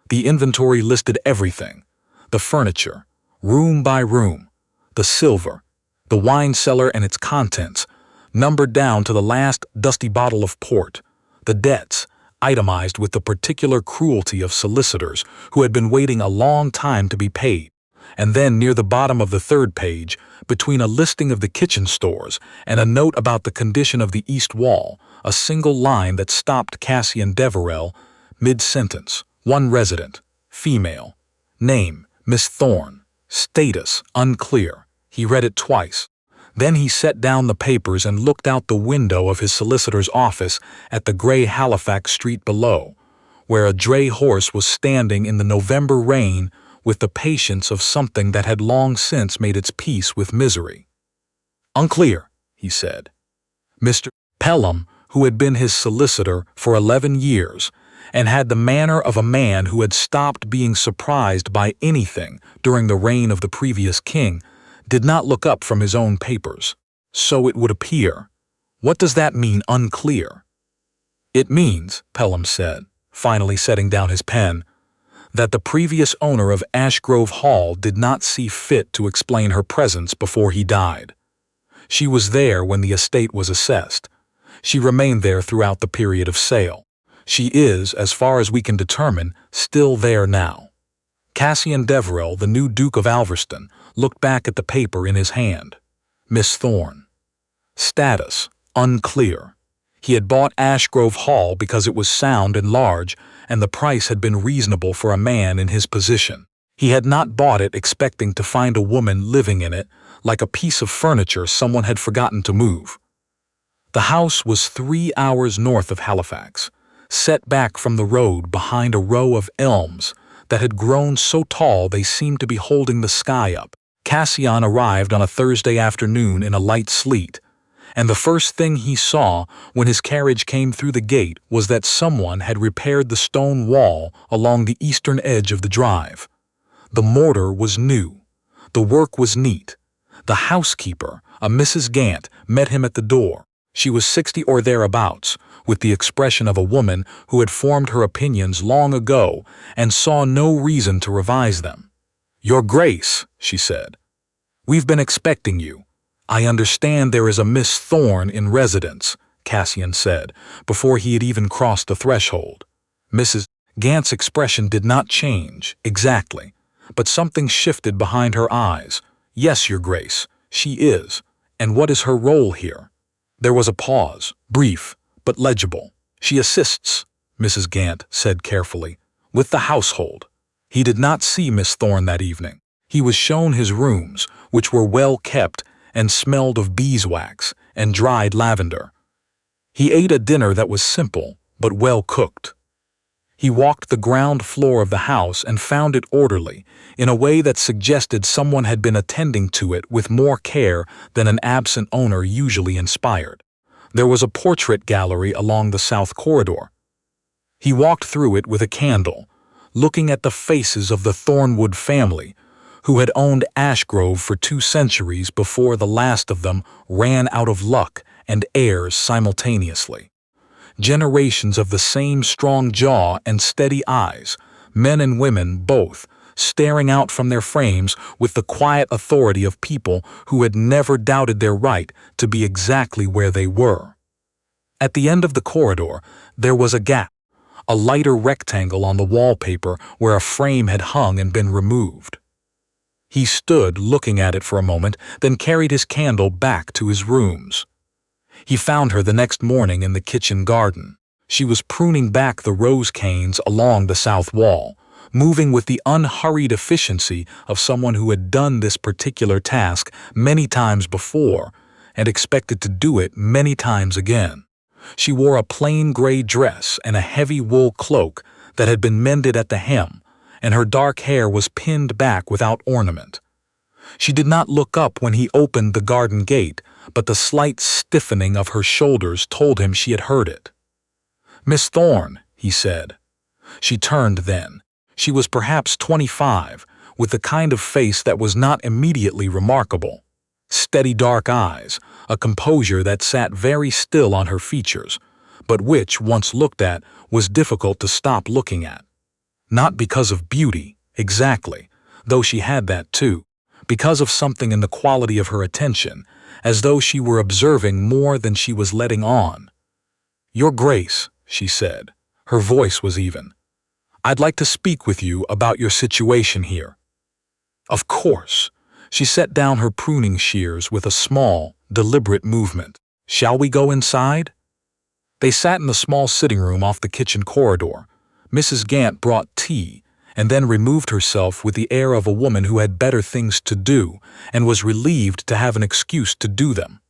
The inventory listed everything: the furniture, room by room, the silver, the wine cellar and its contents, numbered down to the last dusty bottle of port, the debts, itemized with the particular cruelty of solicitors who had been waiting a long time to be paid. And then near the bottom of the third page, between a listing of the kitchen stores and a note about the condition of the east wall, a single line that stopped Cassian Deverell mid-sentence. One resident, female. Name, Miss Thorne. Status, unclear. He read it twice. Then he set down the papers and looked out the window of his solicitor's office at the gray Halifax street below, where a dray horse was standing in the November rain with the patience of something that had long since made its peace with misery. "Unclear," he said. Mr. Pelham, who had been his solicitor for 11 years, and had the manner of a man who had stopped being surprised by anything during the reign of the previous king, did not look up from his own papers. "So it would appear. What does that mean, unclear?" "It means," Pelham said, finally setting down his pen, "that the previous owner of Ashgrove Hall did not see fit to explain her presence before he died. She was there when the estate was assessed. She remained there throughout the period of sale. She is, as far as we can determine, still there now." Cassian Deverell, the new Duke of Alverston, looked back at the paper in his hand. Miss Thorne. Status, unclear. He had bought Ashgrove Hall because it was sound and large, and the price had been reasonable for a man in his position. He had not bought it expecting to find a woman living in it, like a piece of furniture someone had forgotten to move. The house was 3 hours north of Halifax, set back from the road behind a row of elms that had grown so tall they seemed to be holding the sky up. Cassian arrived on a Thursday afternoon in a light sleet, and the first thing he saw when his carriage came through the gate was that someone had repaired the stone wall along the eastern edge of the drive. The mortar was new. The work was neat. The housekeeper, a Mrs. Gant, met him at the door. She was 60 or thereabouts, with the expression of a woman who had formed her opinions long ago and saw no reason to revise them. "Your Grace," she said, "we've been expecting you. I understand there is a Miss Thorne in residence," Cassian said, before he had even crossed the threshold. Mrs. Gant's expression did not change, exactly, but something shifted behind her eyes. "Yes, Your Grace, she is. And what is her role here?" There was a pause, brief, but legible. "She assists," Mrs. Gant said carefully, "with the household." He did not see Miss Thorne that evening. He was shown his rooms, which were well kept and smelled of beeswax and dried lavender. He ate a dinner that was simple, but well cooked. He walked the ground floor of the house and found it orderly, in a way that suggested someone had been attending to it with more care than an absent owner usually inspired. There was a portrait gallery along the south corridor. He walked through it with a candle, looking at the faces of the Thornwood family, who had owned Ashgrove for 2 centuries before the last of them ran out of luck and heirs simultaneously. Generations of the same strong jaw and steady eyes, men and women both, staring out from their frames with the quiet authority of people who had never doubted their right to be exactly where they were. At the end of the corridor, there was a gap, a lighter rectangle on the wallpaper where a frame had hung and been removed. He stood looking at it for a moment, then carried his candle back to his rooms. He found her the next morning in the kitchen garden. She was pruning back the rose canes along the south wall, moving with the unhurried efficiency of someone who had done this particular task many times before and expected to do it many times again. She wore a plain gray dress and a heavy wool cloak that had been mended at the hem, and her dark hair was pinned back without ornament. She did not look up when he opened the garden gate, but the slight stiffening of her shoulders told him she had heard it. "Miss Thorne," he said. She turned then. She was perhaps 25, with the kind of face that was not immediately remarkable. Steady dark eyes, a composure that sat very still on her features, but which, once looked at, was difficult to stop looking at. Not because of beauty, exactly, though she had that too. Because of something in the quality of her attention, as though she were observing more than she was letting on. "Your Grace," she said. Her voice was even. "I'd like to speak with you about your situation here." Of course. She set down her pruning shears with a small, deliberate movement. "Shall we go inside?" They sat in the small sitting room off the kitchen corridor. Mrs. Gant brought tea, and then removed herself with the air of a woman who had better things to do and was relieved to have an excuse to do them.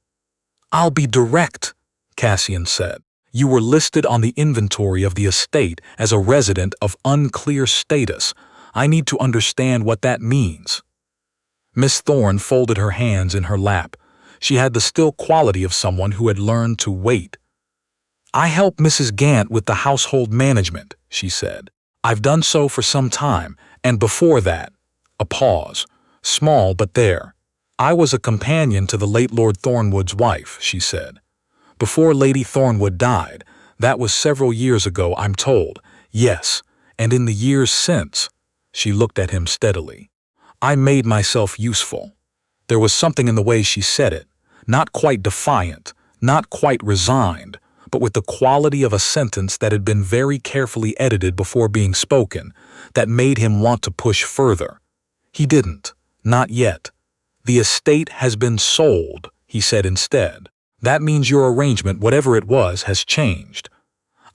"I'll be direct," Cassian said. "You were listed on the inventory of the estate as a resident of unclear status. I need to understand what that means." Miss Thorne folded her hands in her lap. She had the still quality of someone who had learned to wait. "I help Mrs. Gant with the household management," she said. "I've done so for some time, and before that," a pause, "small but there. I was a companion to the late Lord Thornwood's wife," she said. "Before Lady Thornwood died, that was several years ago, I'm told. Yes, and in the years since," she looked at him steadily, "I made myself useful." There was something in the way she said it, not quite defiant, not quite resigned, but with the quality of a sentence that had been very carefully edited before being spoken, that made him want to push further. He didn't, not yet. "The estate has been sold," he said instead. "That means your arrangement, whatever it was, has changed.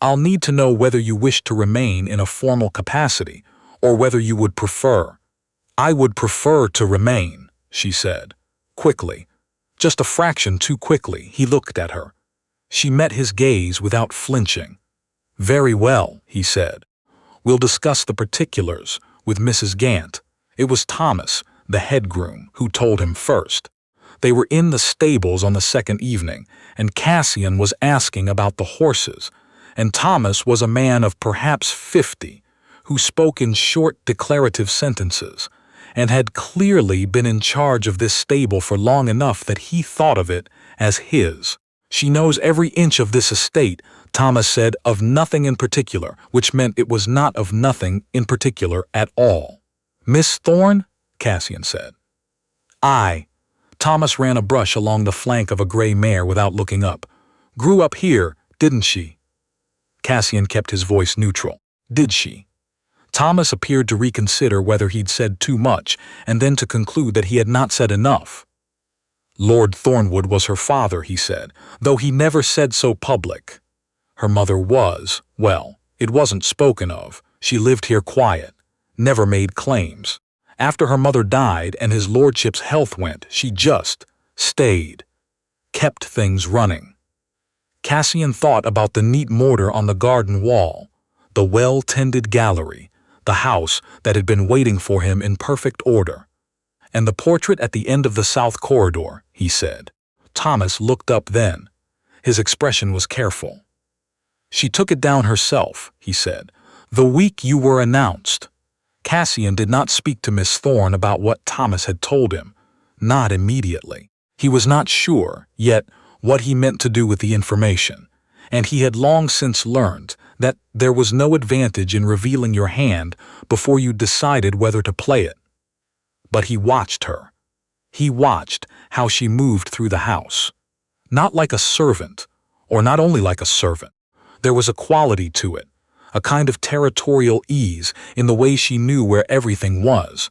I'll need to know whether you wish to remain in a formal capacity, or whether you would prefer." "I would prefer to remain," she said, quickly. Just a fraction too quickly, he looked at her. She met his gaze without flinching. "Very well," he said. "We'll discuss the particulars with Mrs. Gant." It was Thomas, the head groom, who told him first. They were in the stables on the second evening, and Cassian was asking about the horses, and Thomas was a man of perhaps 50, who spoke in short declarative sentences, and had clearly been in charge of this stable for long enough that he thought of it as his. "She knows every inch of this estate," Thomas said, "of nothing in particular," which meant it was not of nothing in particular at all. "Miss Thorne?" Cassian said. "Aye." Thomas ran a brush along the flank of a gray mare without looking up. "Grew up here, didn't she?" Cassian kept his voice neutral. "Did she?" Thomas appeared to reconsider whether he'd said too much, and then to conclude that he had not said enough. "Lord Thornwood was her father," he said, "though he never said so public. Her mother was, well, it wasn't spoken of. She lived here quiet, never made claims. After her mother died and his lordship's health went, she just stayed, kept things running." Cassian thought about the neat mortar on the garden wall, the well-tended gallery, the house that had been waiting for him in perfect order. "And the portrait at the end of the south corridor," he said. Thomas looked up then. His expression was careful. "She took it down herself," he said, "the week you were announced." Cassian did not speak to Miss Thorne about what Thomas had told him, not immediately. He was not sure, yet, what he meant to do with the information, and he had long since learned that there was no advantage in revealing your hand before you decided whether to play it. But he watched her. He watched how she moved through the house. Not like a servant, or not only like a servant. There was a quality to it, a kind of territorial ease in the way she knew where everything was,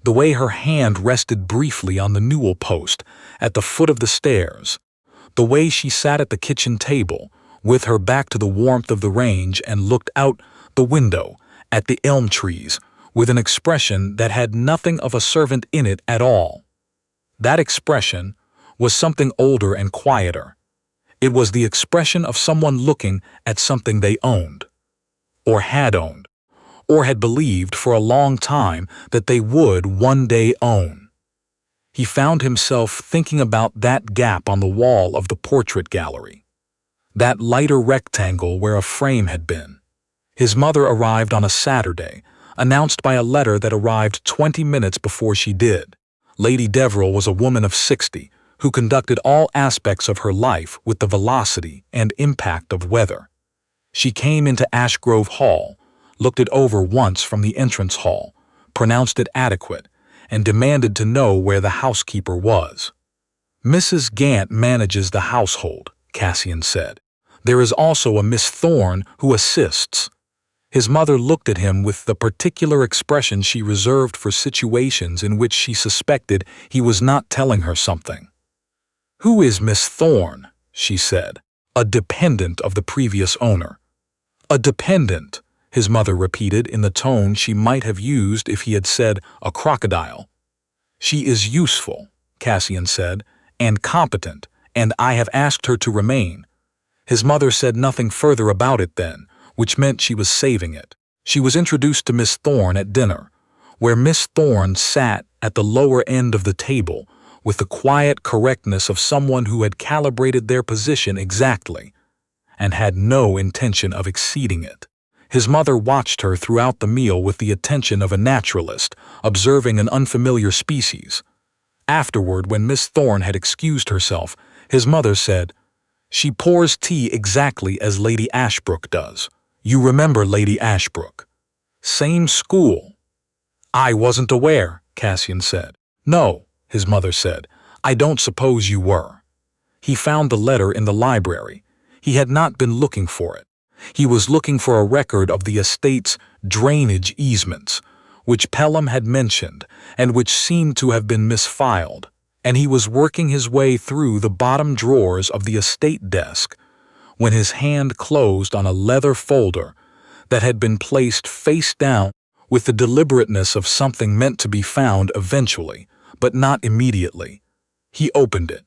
the way her hand rested briefly on the newel post at the foot of the stairs, the way she sat at the kitchen table, with her back to the warmth of the range and looked out the window at the elm trees with an expression that had nothing of a servant in it at all. That expression was something older and quieter. It was the expression of someone looking at something they owned, or had owned, or had believed for a long time that they would one day own. He found himself thinking about that gap on the wall of the portrait gallery, that lighter rectangle where a frame had been. His mother arrived on a Saturday, announced by a letter that arrived 20 minutes before she did. Lady Deverell was a woman of 60, who conducted all aspects of her life with the velocity and impact of weather. She came into Ashgrove Hall, looked it over once from the entrance hall, pronounced it adequate, and demanded to know where the housekeeper was. "Mrs. Gant manages the household," Cassian said. "There is also a Miss Thorne who assists." His mother looked at him with the particular expression she reserved for situations in which she suspected he was not telling her something. "Who is Miss Thorne?" she said. "A dependent of the previous owner." "A dependent," his mother repeated in the tone she might have used if he had said a crocodile. "She is useful," Cassian said, "and competent, and I have asked her to remain." His mother said nothing further about it then, which meant she was saving it. She was introduced to Miss Thorne at dinner, where Miss Thorne sat at the lower end of the table with the quiet correctness of someone who had calibrated their position exactly and had no intention of exceeding it. His mother watched her throughout the meal with the attention of a naturalist observing an unfamiliar species. Afterward, when Miss Thorne had excused herself, his mother said, "She pours tea exactly as Lady Ashbrook does. You remember Lady Ashbrook? Same school." "I wasn't aware," Cassian said. "No," his mother said, "I don't suppose you were." He found the letter in the library. He had not been looking for it. He was looking for a record of the estate's drainage easements, which Pelham had mentioned and which seemed to have been misfiled, and he was working his way through the bottom drawers of the estate desk when his hand closed on a leather folder that had been placed face down with the deliberateness of something meant to be found eventually, but not immediately. He opened it.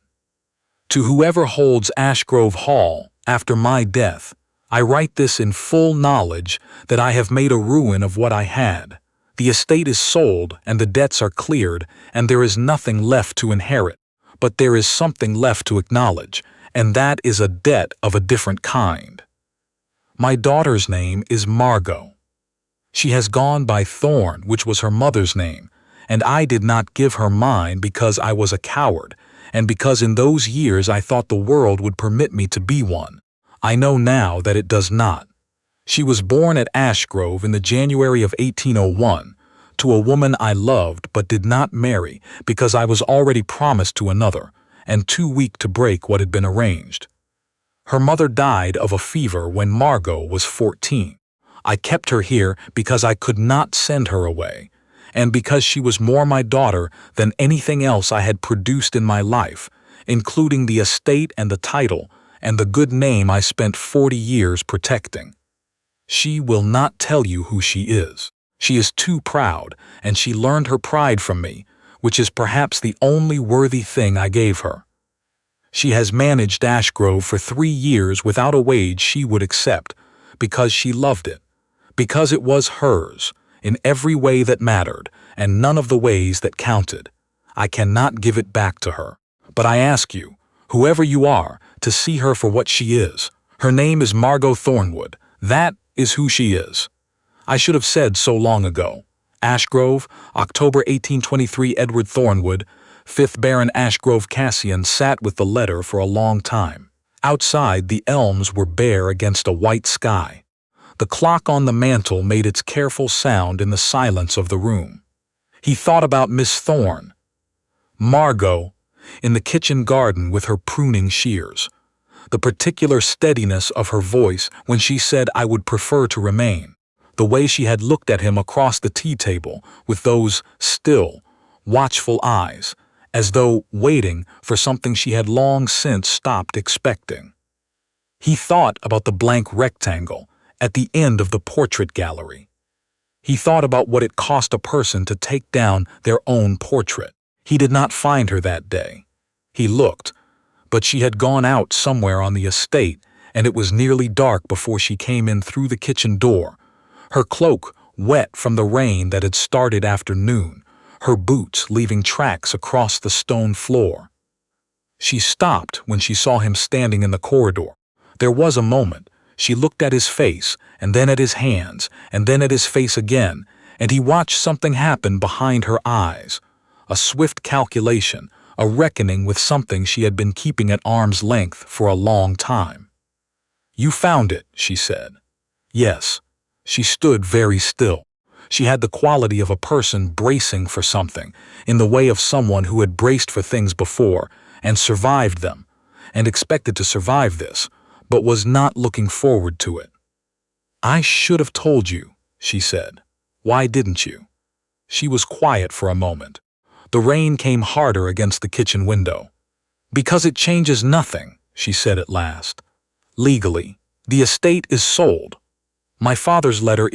"To whoever holds Ashgrove Hall after my death, I write this in full knowledge that I have made a ruin of what I had. The estate is sold and the debts are cleared and there is nothing left to inherit, but there is something left to acknowledge, and that is a debt of a different kind. My daughter's name is Margot. She has gone by Thorne, which was her mother's name, and I did not give her mine because I was a coward, and because in those years I thought the world would permit me to be one. I know now that it does not. She was born at Ashgrove in the January of 1801, to a woman I loved but did not marry because I was already promised to another, and too weak to break what had been arranged. Her mother died of a fever when Margot was 14. I kept her here because I could not send her away, and because she was more my daughter than anything else I had produced in my life, including the estate and the title and the good name I spent 40 years protecting. She will not tell you who she is. She is too proud, and she learned her pride from me, which is perhaps the only worthy thing I gave her. She has managed Ashgrove for 3 years without a wage she would accept, because she loved it, because it was hers, in every way that mattered, and none of the ways that counted. I cannot give it back to her. But I ask you, whoever you are, to see her for what she is. Her name is Margot Thornwood. That is who she is. I should have said so long ago. Ashgrove, October 1823. Edward Thornwood, 5th Baron Ashgrove. Cassian sat with the letter for a long time. Outside, the elms were bare against a white sky. The clock on the mantel made its careful sound in the silence of the room. He thought about Miss Thorne. Margot, in the kitchen garden with her pruning shears. The particular steadiness of her voice when she said I would prefer to remain. The way she had looked at him across the tea table with those still, watchful eyes, as though waiting for something she had long since stopped expecting. He thought about the blank rectangle at the end of the portrait gallery. He thought about what it cost a person to take down their own portrait. He did not find her that day. He looked, but she had gone out somewhere on the estate, and it was nearly dark before she came in through the kitchen door, her cloak wet from the rain that had started after noon, her boots leaving tracks across the stone floor. She stopped when she saw him standing in the corridor. There was a moment. She looked at his face, and then at his hands, and then at his face again, and he watched something happen behind her eyes. A swift calculation, a reckoning with something she had been keeping at arm's length for a long time. "You found it," she said. "Yes. She stood very still. She had the quality of a person bracing for something, in the way of someone who had braced for things before and survived them, and expected to survive this, but was not looking forward to it. "I should have told you," she said. "Why didn't you?" She was quiet for a moment. The rain came harder against the kitchen window. "Because it changes nothing," she said at last. "Legally, the estate is sold. My father's letter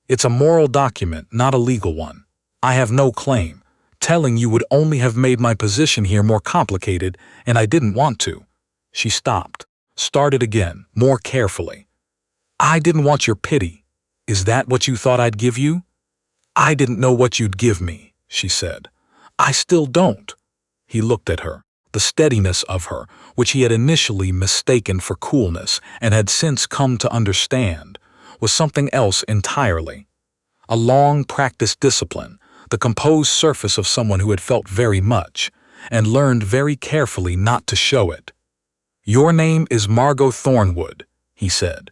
it's a moral document, not a legal one. I have no claim. Telling you would only have made my position here more complicated, and I didn't want to." She stopped, started again, more carefully. "I didn't want your pity. Is that what you thought I'd give you?" "I didn't know what you'd give me," she said. "I still don't." He looked at her. The steadiness of her, which he had initially mistaken for coolness and had since come to understand, was something else entirely. A long-practiced discipline, the composed surface of someone who had felt very much, and learned very carefully not to show it. "Your name is Margot Thornwood," he said.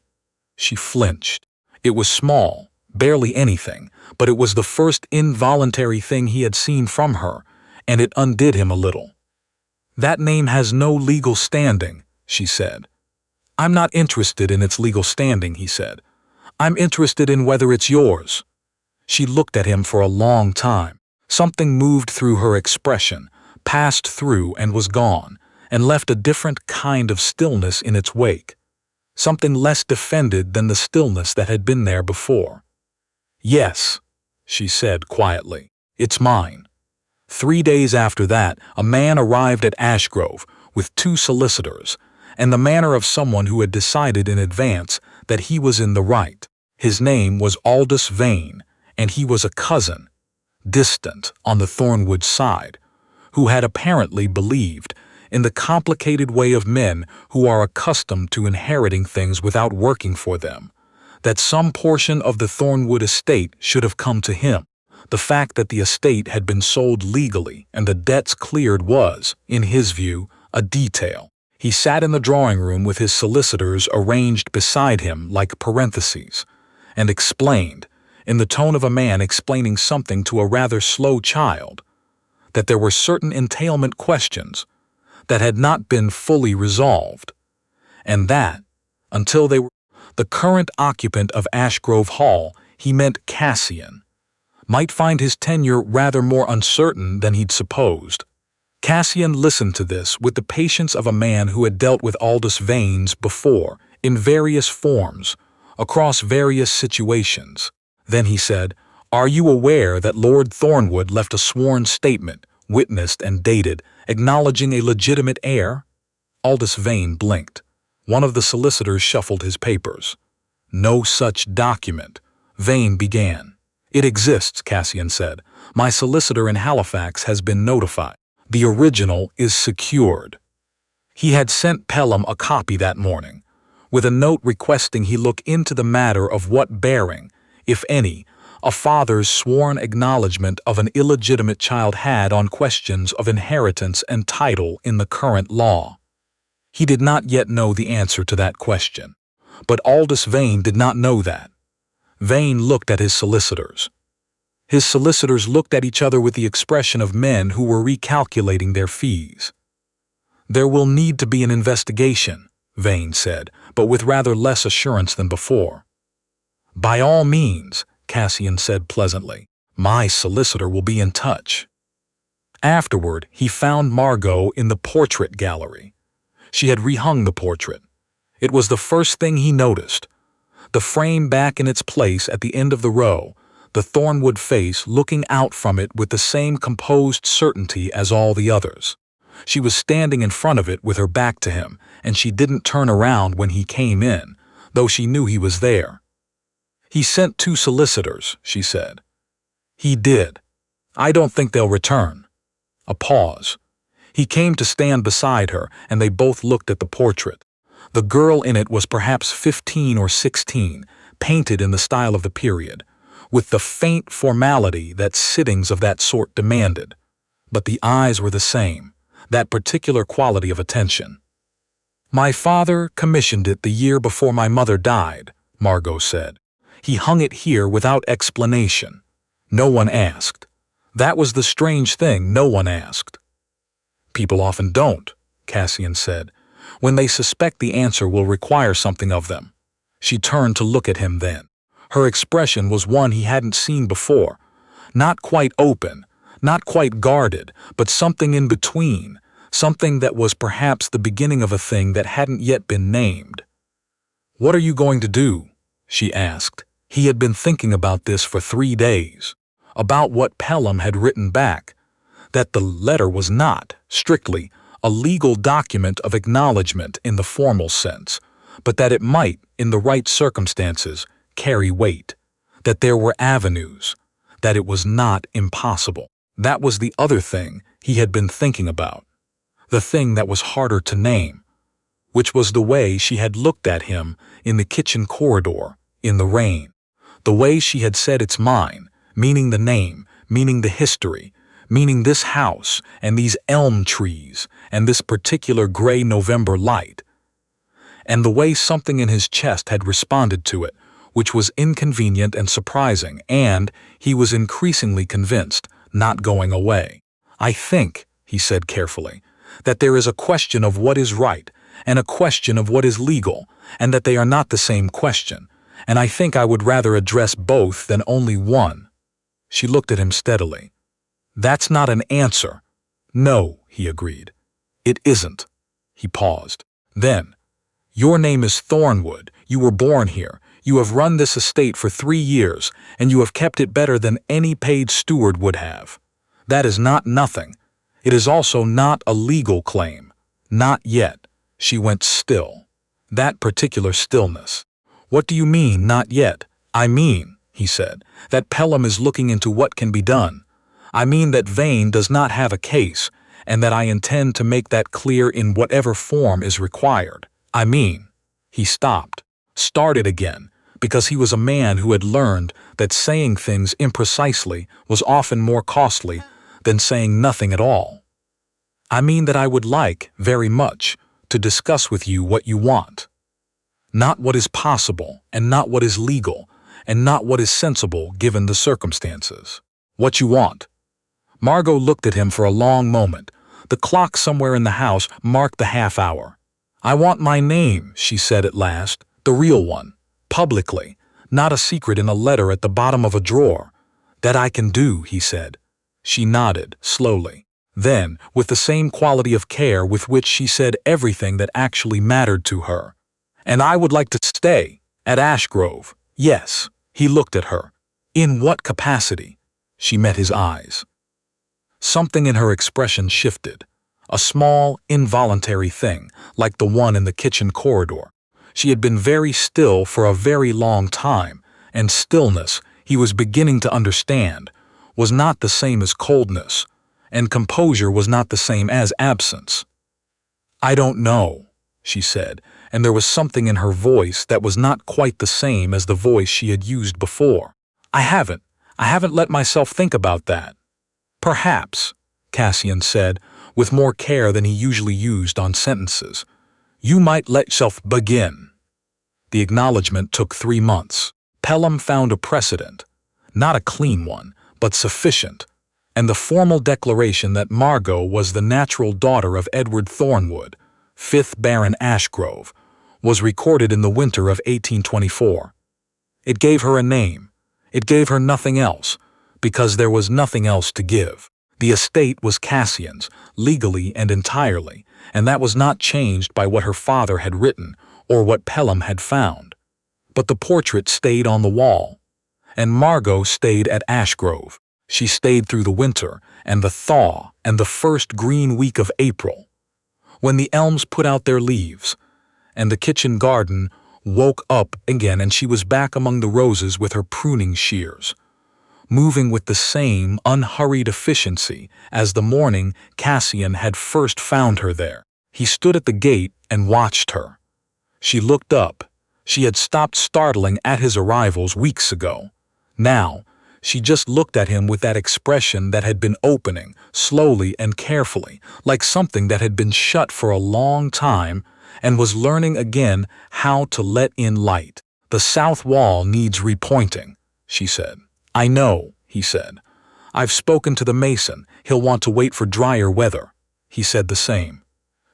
She flinched. It was small, barely anything, but it was the first involuntary thing he had seen from her, and it undid him a little. "That name has no legal standing," she said. "I'm not interested in its legal standing," he said. "I'm interested in whether it's yours." She looked at him for a long time. Something moved through her expression, passed through and was gone, and left a different kind of stillness in its wake. Something less defended than the stillness that had been there before. "Yes," she said quietly, "it's mine." 3 days after that, a man arrived at Ashgrove with 2 solicitors, and the manner of someone who had decided in advance that he was in the right. His name was Aldous Vane, and he was a cousin, distant on the Thornwood side, who had apparently believed, in the complicated way of men who are accustomed to inheriting things without working for them, that some portion of the Thornwood estate should have come to him. The fact that the estate had been sold legally and the debts cleared was, in his view, a detail. He sat in the drawing room with his solicitors arranged beside him like parentheses, and explained, in the tone of a man explaining something to a rather slow child, that there were certain entailment questions that had not been fully resolved, and that, until they were the current occupant of Ashgrove Hall, he meant Cassian, might find his tenure rather more uncertain than he'd supposed. Cassian listened to this with the patience of a man who had dealt with Aldous Vanes before, in various forms, across various situations. Then he said, "Are you aware that Lord Thornwood left a sworn statement, witnessed and dated, acknowledging a legitimate heir?" Aldous Vane blinked. One of the solicitors shuffled his papers. "No such document," Vane began. "It exists," Cassian said. "My solicitor in Halifax has been notified. The original is secured." He had sent Pelham a copy that morning, with a note requesting he look into the matter of what bearing, if any, a father's sworn acknowledgement of an illegitimate child had on questions of inheritance and title in the current law. He did not yet know the answer to that question, but Aldous Vane did not know that. Vane looked at his solicitors. His solicitors looked at each other with the expression of men who were recalculating their fees. "There will need to be an investigation," Vane said, but with rather less assurance than before. "By all means," Cassian said pleasantly. "My solicitor will be in touch." Afterward, he found Margot in the portrait gallery. She had rehung the portrait. It was the first thing he noticed. The frame back in its place at the end of the row, the Thornwood face looking out from it with the same composed certainty as all the others. She was standing in front of it with her back to him, and she didn't turn around when he came in, though she knew he was there. "He sent 2 solicitors," she said. "He did. I don't think they'll return." A pause. He came to stand beside her, and they both looked at the portrait. The girl in it was perhaps 15 or 16, painted in the style of the period, with the faint formality that sittings of that sort demanded. But the eyes were the same, that particular quality of attention. "My father commissioned it the year before my mother died," Margot said. He hung it here without explanation. No one asked. That was the strange thing, no one asked. People often don't, Cassian said, when they suspect the answer will require something of them. She turned to look at him then. Her expression was one he hadn't seen before. Not quite open, not quite guarded, but something in between, something that was perhaps the beginning of a thing that hadn't yet been named. "What are you going to do?" she asked. He had been thinking about this for 3 days, about what Pelham had written back, that the letter was not, strictly, a legal document of acknowledgement in the formal sense, but that it might, in the right circumstances, carry weight, that there were avenues, that it was not impossible. That was the other thing he had been thinking about, the thing that was harder to name, which was the way she had looked at him in the kitchen corridor, in the rain, the way she had said "it's mine," meaning the name, meaning the history, meaning this house and these elm trees and this particular gray November light, and the way something in his chest had responded to it, which was inconvenient and surprising, and, he was increasingly convinced, not going away. "I think," he said carefully, "that there is a question of what is right and a question of what is legal, and that they are not the same question, and I think I would rather address both than only one." She looked at him steadily. "That's not an answer." "No," he agreed. "It isn't." He paused. Then, "Your name is Thornwood. You were born here. You have run this estate for 3 years, and you have kept it better than any paid steward would have. That is not nothing. It is also not a legal claim. Not yet." She went still. That particular stillness. "What do you mean, not yet?" "I mean," he said, "that Pelham is looking into what can be done. I mean that Vane does not have a case, and that I intend to make that clear in whatever form is required. I mean—" He stopped, started again, because he was a man who had learned that saying things imprecisely was often more costly than saying nothing at all. "I mean that I would like, very much, to discuss with you what you want. Not what is possible, and not what is legal, and not what is sensible given the circumstances. What you want." Margot looked at him for a long moment. The clock somewhere in the house marked the half-hour. "I want my name," she said at last, "the real one, publicly, not a secret in a letter at the bottom of a drawer." "That I can do," he said. She nodded, slowly. Then, with the same quality of care with which she said everything that actually mattered to her. "And I would like to stay, at Ashgrove." "Yes." He looked at her. "In what capacity?" She met his eyes. Something in her expression shifted. A small, involuntary thing, like the one in the kitchen corridor. She had been very still for a very long time, and stillness, he was beginning to understand, was not the same as coldness, and composure was not the same as absence. "I don't know," she said, and there was something in her voice that was not quite the same as the voice she had used before. I haven't let myself think about that." "Perhaps," Cassian said, with more care than he usually used on sentences, "you might let yourself begin." The acknowledgement took 3 months. Pelham found a precedent, not a clean one, but sufficient, and the formal declaration that Margot was the natural daughter of Edward Thornwood, 5th Baron Ashgrove, was recorded in the winter of 1824. It gave her a name. It gave her nothing else, because there was nothing else to give. The estate was Cassian's, legally and entirely, and that was not changed by what her father had written or what Pelham had found. But the portrait stayed on the wall, and Margot stayed at Ashgrove. She stayed through the winter and the thaw and the first green week of April, when the elms put out their leaves, and the kitchen garden woke up again, and she was back among the roses with her pruning shears, moving with the same unhurried efficiency as the morning Cassian had first found her there. He stood at the gate and watched her. She looked up. She had stopped startling at his arrivals weeks ago. Now, she just looked at him with that expression that had been opening, slowly and carefully, like something that had been shut for a long time and was learning again how to let in light. "The south wall needs repointing," she said. "I know," he said. "I've spoken to the mason. He'll want to wait for drier weather." He said the same.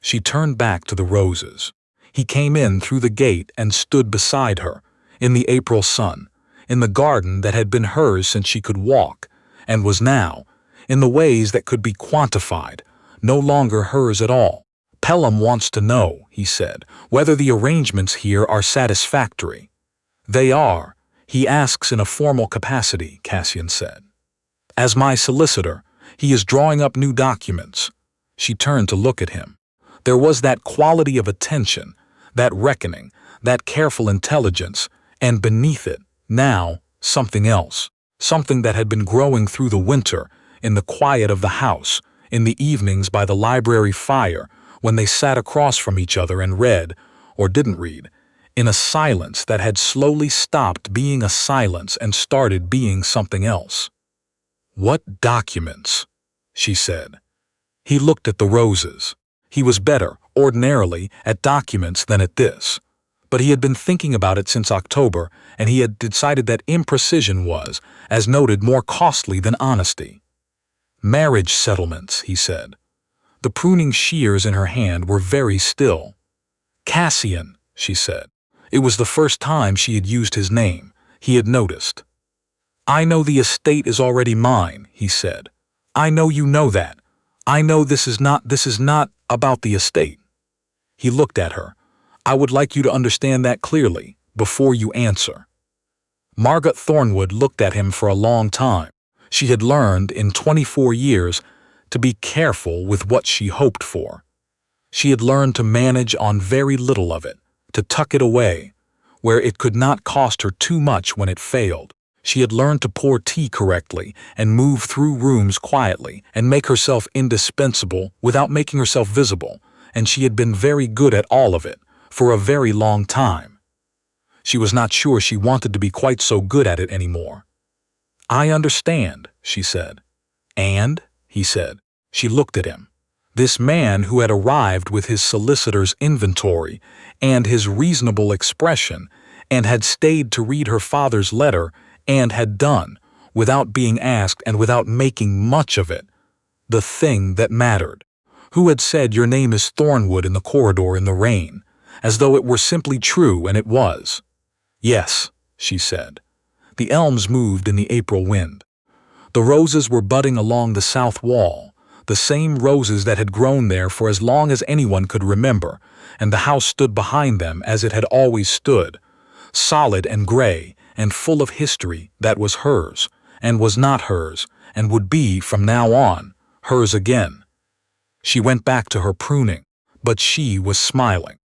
She turned back to the roses. He came in through the gate and stood beside her, in the April sun, in the garden that had been hers since she could walk, and was now, in the ways that could be quantified, no longer hers at all. "Pelham wants to know," he said, "whether the arrangements here are satisfactory." "They are. He asks in a formal capacity," Cassian said. "As my solicitor, he is drawing up new documents." She turned to look at him. There was that quality of attention, that reckoning, that careful intelligence, and beneath it, now, something else, something that had been growing through the winter, in the quiet of the house, in the evenings by the library fire, when they sat across from each other and read, or didn't read, in a silence that had slowly stopped being a silence and started being something else. "What documents?" she said. He looked at the roses. He was better, ordinarily, at documents than at this. But he had been thinking about it since October, and he had decided that imprecision was, as noted, more costly than honesty. "Marriage settlements," he said. The pruning shears in her hand were very still. "Cassian," she said. It was the first time she had used his name. He had noticed. "I know the estate is already mine," he said. "I know you know that. I know this is not about the estate." He looked at her. "I would like you to understand that clearly, before you answer." Margot Thornwood looked at him for a long time. She had learned, in 24 years, to be careful with what she hoped for. She had learned to manage on very little of it, to tuck it away, where it could not cost her too much when it failed. She had learned to pour tea correctly and move through rooms quietly and make herself indispensable without making herself visible, and she had been very good at all of it, for a very long time. She was not sure she wanted to be quite so good at it anymore. "I understand," she said. "And?" he said. She looked at him. This man who had arrived with his solicitor's inventory and his reasonable expression, and had stayed to read her father's letter, and had done, without being asked and without making much of it, the thing that mattered. Who had said your name is Thornwood in the corridor in the rain, as though it were simply true, and it was. "Yes," she said. The elms moved in the April wind. The roses were budding along the south wall, the same roses that had grown there for as long as anyone could remember, and the house stood behind them as it had always stood, solid and gray and full of history that was hers, and was not hers, and would be, from now on, hers again. She went back to her pruning, but she was smiling.